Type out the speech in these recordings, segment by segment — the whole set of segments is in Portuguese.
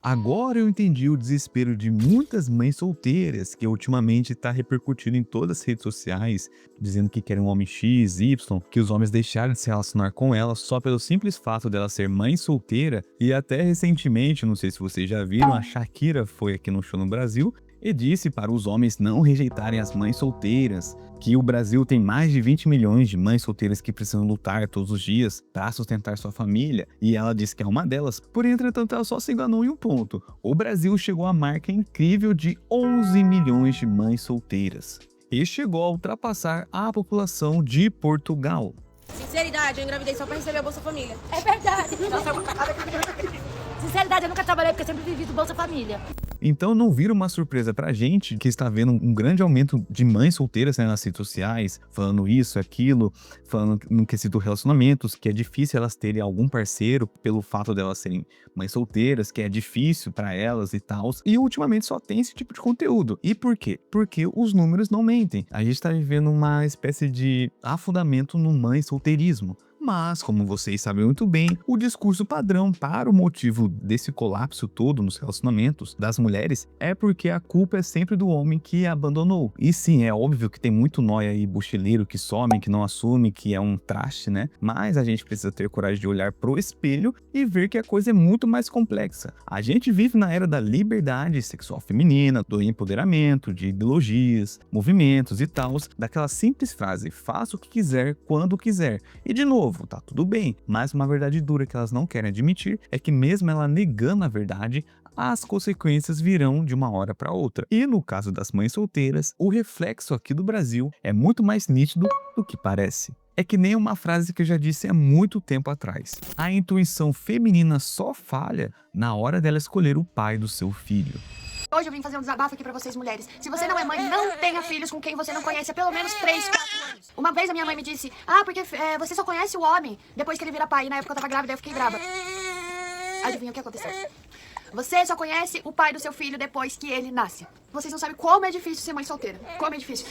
Agora eu entendi o desespero de muitas mães solteiras que ultimamente está repercutindo em todas as redes sociais, dizendo que querem um homem X, Y, que os homens deixaram de se relacionar com ela só pelo simples fato dela ser mãe solteira. E até recentemente, não sei se vocês já viram, a Shakira foi aqui no show no Brasil e disse para os homens não rejeitarem as mães solteiras, que o Brasil tem mais de 20 milhões de mães solteiras que precisam lutar todos os dias para sustentar sua família, e ela disse que é uma delas. Porém, entretanto, ela só se enganou em um ponto. O Brasil chegou à marca incrível de 11 milhões de mães solteiras e chegou a ultrapassar a população de Portugal. Sinceridade, eu engravidei só pra receber a Bolsa Família. É verdade. Sinceridade, eu nunca trabalhei porque sempre vivi do Bolsa Família. Então não vira uma surpresa pra gente que está vendo um grande aumento de mães solteiras, né, nas redes sociais, falando isso, aquilo, falando no quesito relacionamentos, que é difícil elas terem algum parceiro pelo fato delas serem mães solteiras, que é difícil pra elas e tal. E ultimamente só tem esse tipo de conteúdo. E por quê? Porque os números não mentem. A gente tá vivendo uma espécie de afundamento no mãe solteirismo. Mas, como vocês sabem muito bem, o discurso padrão para o motivo desse colapso todo nos relacionamentos das mulheres é porque a culpa é sempre do homem que a abandonou. E sim, é óbvio que tem muito nóia aí buchileiro que some, que não assume, que é um traste, né? Mas a gente precisa ter coragem de olhar pro espelho e ver que a coisa é muito mais complexa. A gente vive na era da liberdade sexual feminina, do empoderamento, de ideologias, movimentos e tal, daquela simples frase, faça o que quiser, quando quiser. E de novo, tá tudo bem, mas uma verdade dura que elas não querem admitir é que mesmo ela negando a verdade, as consequências virão de uma hora para outra. E no caso das mães solteiras, o reflexo aqui do Brasil é muito mais nítido do que parece. É que nem uma frase que eu já disse há muito tempo atrás. A intuição feminina só falha na hora dela escolher o pai do seu filho. Hoje eu vim fazer um desabafo aqui pra vocês, mulheres. Se você não é mãe, não tenha filhos com quem você não conhece há pelo menos 3, 4 anos. Uma vez a minha mãe me disse, porque você só conhece o homem depois que ele vira pai. E na época eu tava grávida, eu fiquei brava. Adivinha o que aconteceu? Você só conhece o pai do seu filho depois que ele nasce. Vocês não sabem como é difícil ser mãe solteira. Como é difícil.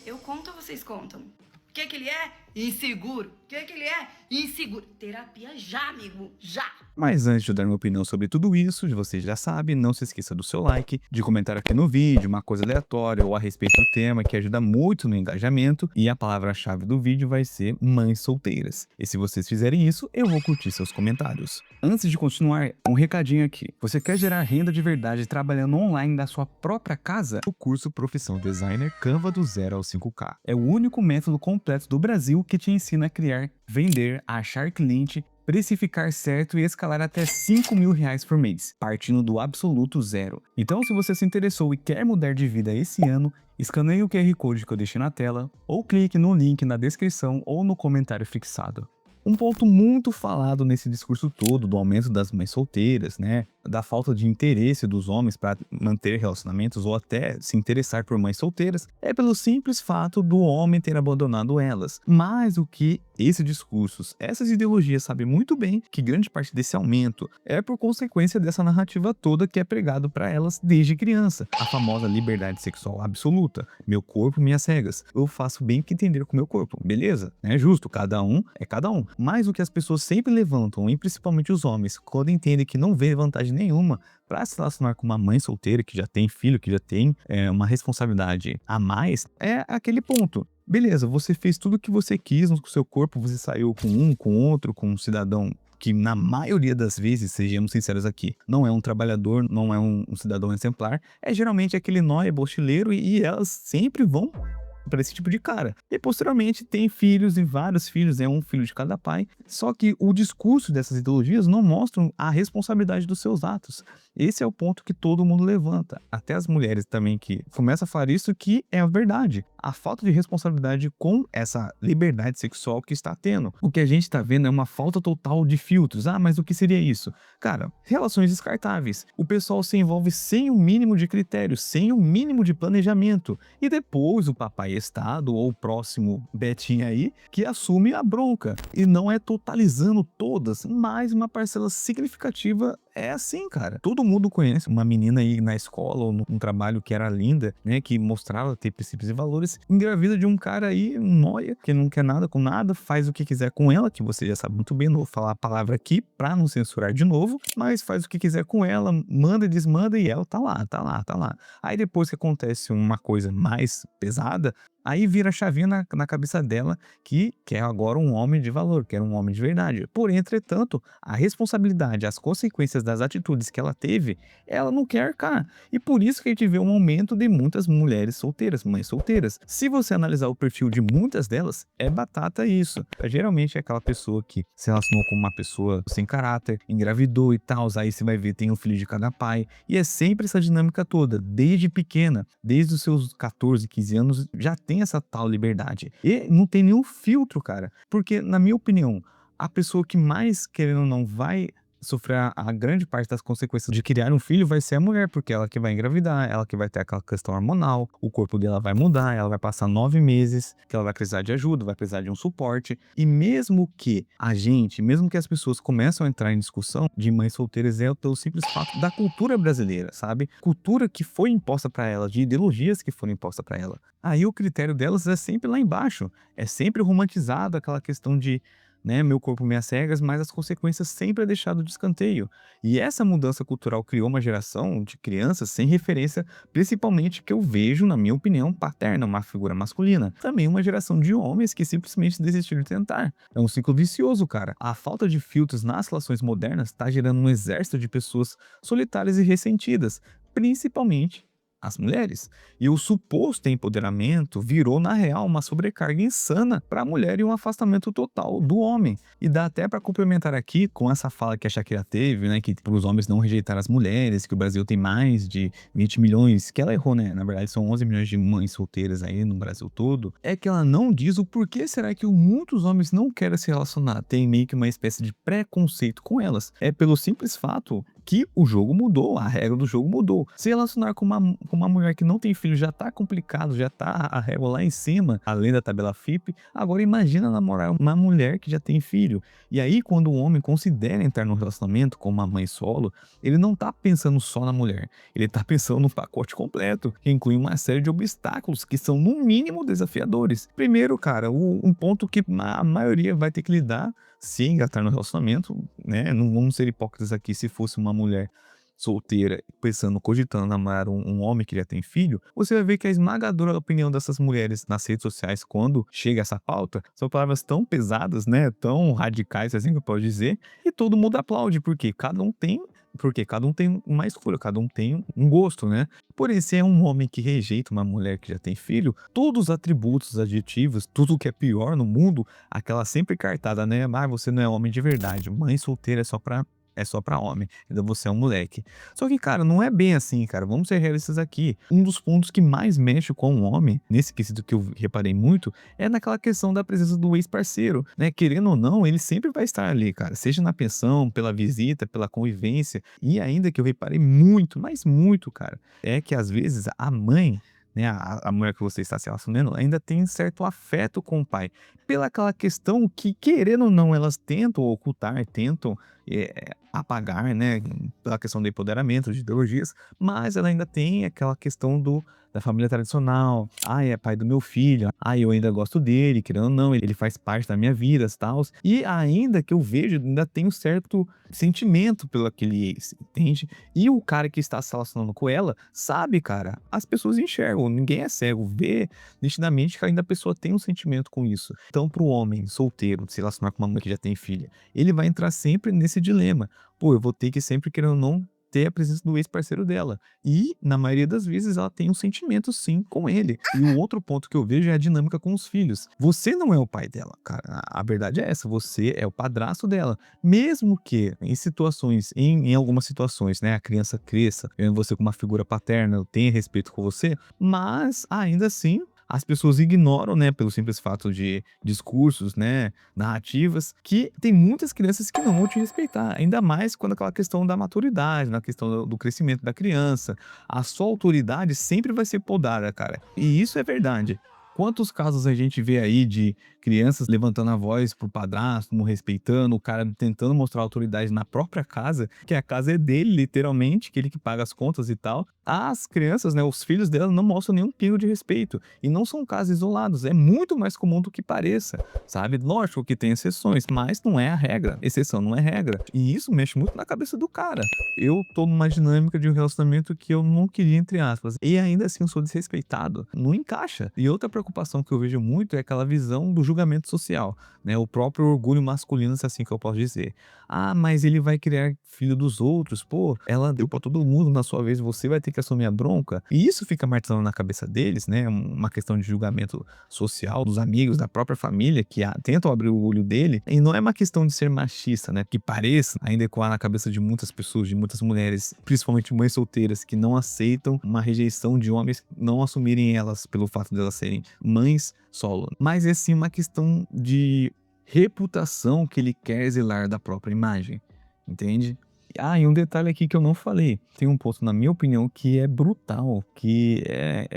Eu conto ou vocês contam? O que ele é? Inseguro. O que ele é? Inseguro. Terapia já, amigo. Já. Mas antes de eu dar minha opinião sobre tudo isso, você já sabe, não se esqueça do seu like, de comentar aqui no vídeo uma coisa aleatória ou a respeito do tema, que ajuda muito no engajamento, e a palavra-chave do vídeo vai ser mães solteiras. E se vocês fizerem isso, eu vou curtir seus comentários. Antes de continuar, um recadinho aqui. Você quer gerar renda de verdade trabalhando online da sua própria casa? O curso Profissão Designer Canva do 0 ao 5K. É o único método completo do Brasil que te ensina a criar, vender, achar cliente, precificar certo e escalar até R$ 5.000 por mês, partindo do absoluto zero. Então, se você se interessou e quer mudar de vida esse ano, escaneie o QR Code que eu deixei na tela, ou clique no link na descrição ou no comentário fixado. Um ponto muito falado nesse discurso todo do aumento das mães solteiras, né, da falta de interesse dos homens para manter relacionamentos ou até se interessar por mães solteiras, é pelo simples fato do homem ter abandonado elas. Mas o que esses discursos, essas ideologias sabem muito bem que grande parte desse aumento é por consequência dessa narrativa toda que é pregado para elas desde criança. A famosa liberdade sexual absoluta. Meu corpo, minhas regras. Eu faço bem o que entender com o meu corpo, beleza? É justo, cada um é cada um. Mas o que as pessoas sempre levantam, e principalmente os homens, quando entendem que não vê vantagem nenhuma para se relacionar com uma mãe solteira que já tem filho, que já tem uma responsabilidade a mais, é aquele ponto. Beleza, você fez tudo o que você quis no seu corpo, você saiu com um, com outro, com um cidadão que na maioria das vezes, sejamos sinceros aqui, não é um trabalhador, não é um cidadão exemplar, é geralmente aquele nóia bochileiro e elas sempre vão para esse tipo de cara. E posteriormente tem filhos e vários filhos, um filho de cada pai, só que o discurso dessas ideologias não mostram a responsabilidade dos seus atos. Esse é o ponto que todo mundo levanta, até as mulheres também que começam a falar isso, que é a verdade. A falta de responsabilidade com essa liberdade sexual que está tendo. O que a gente está vendo é uma falta total de filtros. Mas o que seria isso? Cara, relações descartáveis. O pessoal se envolve sem o mínimo de critérios, sem o mínimo de planejamento. E depois o papai Estado ou o próximo Betinho aí que assume a bronca. E não é totalizando todas, mas uma parcela significativa É assim, cara. Todo mundo conhece uma menina aí na escola ou num trabalho que era linda, né? Que mostrava ter princípios e valores. Engravida de um cara aí, um nóia, que não quer nada com nada, faz o que quiser com ela, que você já sabe muito bem, não vou falar a palavra aqui pra não censurar de novo, mas faz o que quiser com ela, manda e desmanda e ela tá lá, tá lá, tá lá. Aí depois que acontece uma coisa mais pesada, aí vira a chavinha na cabeça dela que quer agora um homem de valor, quer um homem de verdade. Porém, entretanto, a responsabilidade, as consequências das atitudes que ela teve, ela não quer arcar. E por isso que a gente vê um aumento de muitas mulheres solteiras, mães solteiras. Se você analisar o perfil de muitas delas, é batata isso. Geralmente é aquela pessoa que se relacionou com uma pessoa sem caráter, engravidou e tal, aí você vai ver, tem um filho de cada pai. E é sempre essa dinâmica toda, desde pequena, desde os seus 14, 15 anos, já tem essa tal liberdade. E não tem nenhum filtro, cara. Porque, na minha opinião, a pessoa que mais, querendo ou não, vai sofrer a grande parte das consequências de criar um filho vai ser a mulher, porque ela que vai engravidar, ela que vai ter aquela questão hormonal, o corpo dela vai mudar, ela vai passar 9 meses, que ela vai precisar de ajuda, vai precisar de um suporte. E mesmo que mesmo que as pessoas começam a entrar em discussão de mães solteiras, é pelo simples fato da cultura brasileira, sabe? Cultura que foi imposta para ela, de ideologias que foram impostas para ela. Aí o critério delas é sempre lá embaixo, é sempre romantizado aquela questão de meu corpo, minhas regras, mas as consequências sempre é deixado de escanteio. E essa mudança cultural criou uma geração de crianças sem referência, principalmente que eu vejo, na minha opinião, paterna, uma figura masculina. Também uma geração de homens que simplesmente desistiram de tentar. É um ciclo vicioso, cara. A falta de filtros nas relações modernas está gerando um exército de pessoas solitárias e ressentidas, principalmente as mulheres. E o suposto empoderamento virou, na real, uma sobrecarga insana para a mulher e um afastamento total do homem. E dá até para complementar aqui com essa fala que a Shakira teve, né, que para os homens não rejeitar as mulheres, que o Brasil tem mais de 20 milhões, que ela errou, né? Na verdade, são 11 milhões de mães solteiras aí no Brasil todo. É que ela não diz o porquê será que muitos homens não querem se relacionar. Tem meio que uma espécie de preconceito com elas. É pelo simples fato que o jogo mudou, a regra do jogo mudou. Se relacionar com uma mulher que não tem filho já tá complicado, já tá a régua lá em cima, além da tabela FIP. Agora imagina namorar uma mulher que já tem filho. E aí, quando o homem considera entrar num relacionamento com uma mãe solo, ele não tá pensando só na mulher, ele tá pensando no pacote completo, que inclui uma série de obstáculos que são, no mínimo, desafiadores. Primeiro, cara, um ponto que a maioria vai ter que lidar se engatar no relacionamento, né? Não vamos ser hipócritas aqui, se fosse uma mulher solteira, cogitando namorar um homem que já tem filho, você vai ver que a esmagadora opinião dessas mulheres nas redes sociais, quando chega essa pauta, são palavras tão pesadas, né? Tão radicais, assim que eu posso dizer, e todo mundo aplaude, porque cada um tem uma escolha, cada um tem um gosto, né? Porém, se é um homem que rejeita uma mulher que já tem filho, todos os atributos, os adjetivos, tudo que é pior no mundo, aquela sempre cartada, né? Você não é homem de verdade, mãe solteira é só pra homem, ainda você é um moleque. Só que, cara, não é bem assim, cara. Vamos ser realistas aqui. Um dos pontos que mais mexe com o homem, nesse quesito que eu reparei muito, é naquela questão da presença do ex-parceiro, né? Querendo ou não, ele sempre vai estar ali, cara. Seja na pensão, pela visita, pela convivência. E ainda que eu reparei muito, mas muito, cara, é que às vezes a mãe, né, a mulher que você está se relacionando, ainda tem certo afeto com o pai. Pela aquela questão que, querendo ou não, elas tentam ocultar, tentam apagar, né, pela questão do empoderamento, de ideologias, mas ela ainda tem aquela questão da família tradicional. É pai do meu filho. Eu ainda gosto dele, querendo ou não, ele faz parte da minha vida, tal. E ainda que eu vejo, ainda tem um certo sentimento pelo aquele ex, entende? E o cara que está se relacionando com ela sabe, cara, as pessoas enxergam, ninguém é cego, vê nitidamente que ainda a pessoa tem um sentimento com isso. Então, pro homem solteiro se relacionar com uma mulher que já tem filha, ele vai entrar sempre nesse dilema. Pô, eu vou ter que sempre, querendo ou não, ter a presença do ex-parceiro dela. E, na maioria das vezes, ela tem um sentimento, sim, com ele. E o outro ponto que eu vejo é a dinâmica com os filhos. Você não é o pai dela, cara. A verdade é essa. Você é o padrasto dela. Mesmo que, em algumas situações, né, a criança cresça, vendo você como uma figura paterna, tenha respeito com você, mas, ainda assim, as pessoas ignoram, né, pelo simples fato de discursos, né, narrativas, que tem muitas crianças que não vão te respeitar, ainda mais quando aquela questão da maturidade, na questão do crescimento da criança. A sua autoridade sempre vai ser podada, cara. E isso é verdade. Quantos casos a gente vê aí de crianças levantando a voz pro padrasto, não respeitando, o cara tentando mostrar autoridade na própria casa, que a casa é dele, literalmente, que ele que paga as contas e tal. As crianças, né, os filhos dela não mostram nenhum pingo de respeito. E não são casos isolados, é muito mais comum do que pareça, sabe? Lógico que tem exceções, mas não é a regra. Exceção não é regra. E isso mexe muito na cabeça do cara. Eu tô numa dinâmica de um relacionamento que eu não queria, entre aspas, e ainda assim eu sou desrespeitado. Não encaixa. E outra preocupação que eu vejo muito é aquela visão do julgamento social, né? O próprio orgulho masculino, se é assim que eu posso dizer. Ah, mas ele vai criar filho dos outros, pô, ela deu pra todo mundo, na sua vez você vai ter que assumir a bronca. E isso fica martelando na cabeça deles, né? Uma questão de julgamento social dos amigos, da própria família, que tentam abrir o olho dele. E não é uma questão de ser machista, né? Que pareça ainda ecoar na cabeça de muitas pessoas, de muitas mulheres, principalmente mães solteiras, que não aceitam uma rejeição de homens não assumirem elas pelo fato de elas serem mães solo. Mas é sim uma questão de reputação que ele quer zelar da própria imagem, entende? Ah, e um detalhe aqui que eu não falei. Tem um ponto, na minha opinião, que é brutal, que é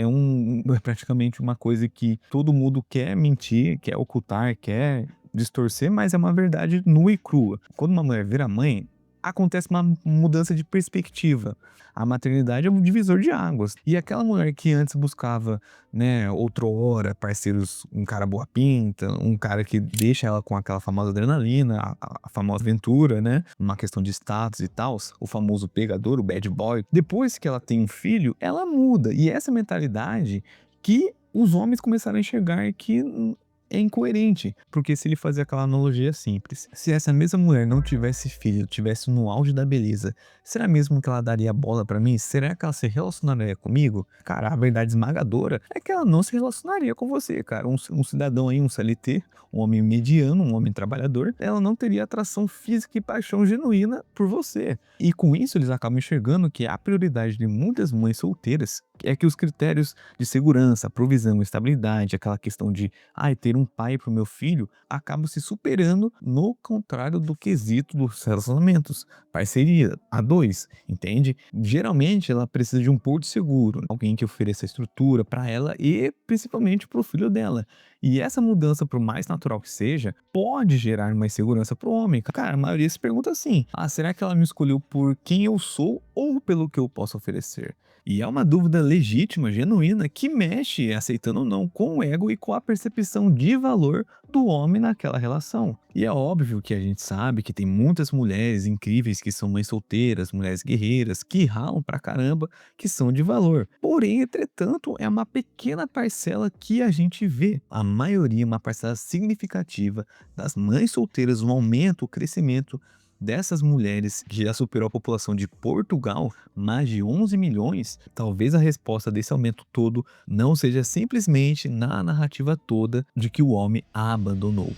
praticamente uma coisa que todo mundo quer mentir, quer ocultar, quer distorcer, mas é uma verdade nua e crua. Quando uma mulher vira mãe, acontece uma mudança de perspectiva. A maternidade é um divisor de águas. E aquela mulher que antes buscava, né, outrora, parceiros, um cara boa pinta, um cara que deixa ela com aquela famosa adrenalina, a famosa aventura, né, uma questão de status e tal, o famoso pegador, o bad boy. Depois que ela tem um filho, ela muda. E essa mentalidade que os homens começaram a enxergar que é incoerente, porque se ele fazer aquela analogia simples, se essa mesma mulher não tivesse filho, tivesse no auge da beleza, será mesmo que ela daria bola pra mim? Será que ela se relacionaria comigo? Cara, a verdade esmagadora é que ela não se relacionaria com você, cara. Um cidadão aí, um CLT, um homem mediano, um homem trabalhador, ela não teria atração física e paixão genuína por você. E com isso eles acabam enxergando que a prioridade de muitas mães solteiras é que os critérios de segurança, provisão, estabilidade, aquela questão de ter um pai pro meu filho, acabam se superando no contrário do quesito dos relacionamentos. Parceria, a dois, entende? Geralmente ela precisa de um porto seguro, alguém que ofereça estrutura para ela e principalmente pro filho dela. E essa mudança, por mais natural que seja, pode gerar uma insegurança pro homem. Cara, a maioria se pergunta assim: será que ela me escolheu por quem eu sou ou pelo que eu posso oferecer? E é uma dúvida legítima, genuína, que mexe, aceitando ou não, com o ego e com a percepção de valor do homem naquela relação. E é óbvio que a gente sabe que tem muitas mulheres incríveis que são mães solteiras, mulheres guerreiras, que ralam pra caramba, que são de valor. Porém, entretanto, é uma pequena parcela que a gente vê. A maioria, uma parcela significativa das mães solteiras, um aumento, o crescimento dessas mulheres, que já superou a população de Portugal, mais de 11 milhões, talvez a resposta desse aumento todo não seja simplesmente na narrativa toda de que o homem a abandonou.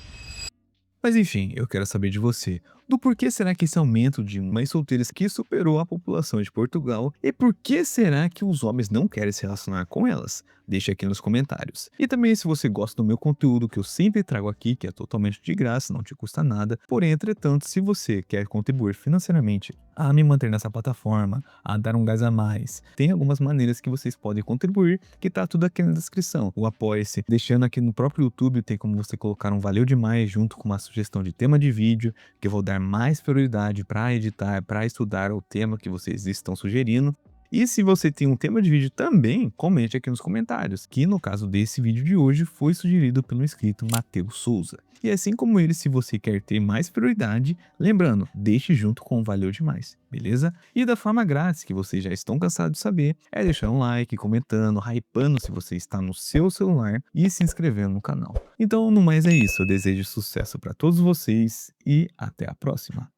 Mas enfim, eu quero saber de você. Do porquê será que esse aumento de mães solteiras que superou a população de Portugal e por que será que os homens não querem se relacionar com elas? Deixa aqui nos comentários. E também se você gosta do meu conteúdo que eu sempre trago aqui, que é totalmente de graça, não te custa nada. Porém, entretanto, se você quer contribuir financeiramente a me manter nessa plataforma, a dar um gás a mais, tem algumas maneiras que vocês podem contribuir, que tá tudo aqui na descrição. O Apoia-se, deixando aqui no próprio YouTube, tem como você colocar um valeu demais junto com uma sugestão de tema de vídeo, que eu vou dar mais prioridade para editar, para estudar o tema que vocês estão sugerindo. E se você tem um tema de vídeo também, comente aqui nos comentários, que no caso desse vídeo de hoje foi sugerido pelo inscrito Matheus Souza. E assim como ele, se você quer ter mais prioridade, lembrando, deixe junto com o Valeu Demais, beleza? E da forma grátis, que vocês já estão cansados de saber, é deixar um like, comentando, hypando se você está no seu celular e se inscrevendo no canal. Então, no mais é isso, eu desejo sucesso para todos vocês e até a próxima.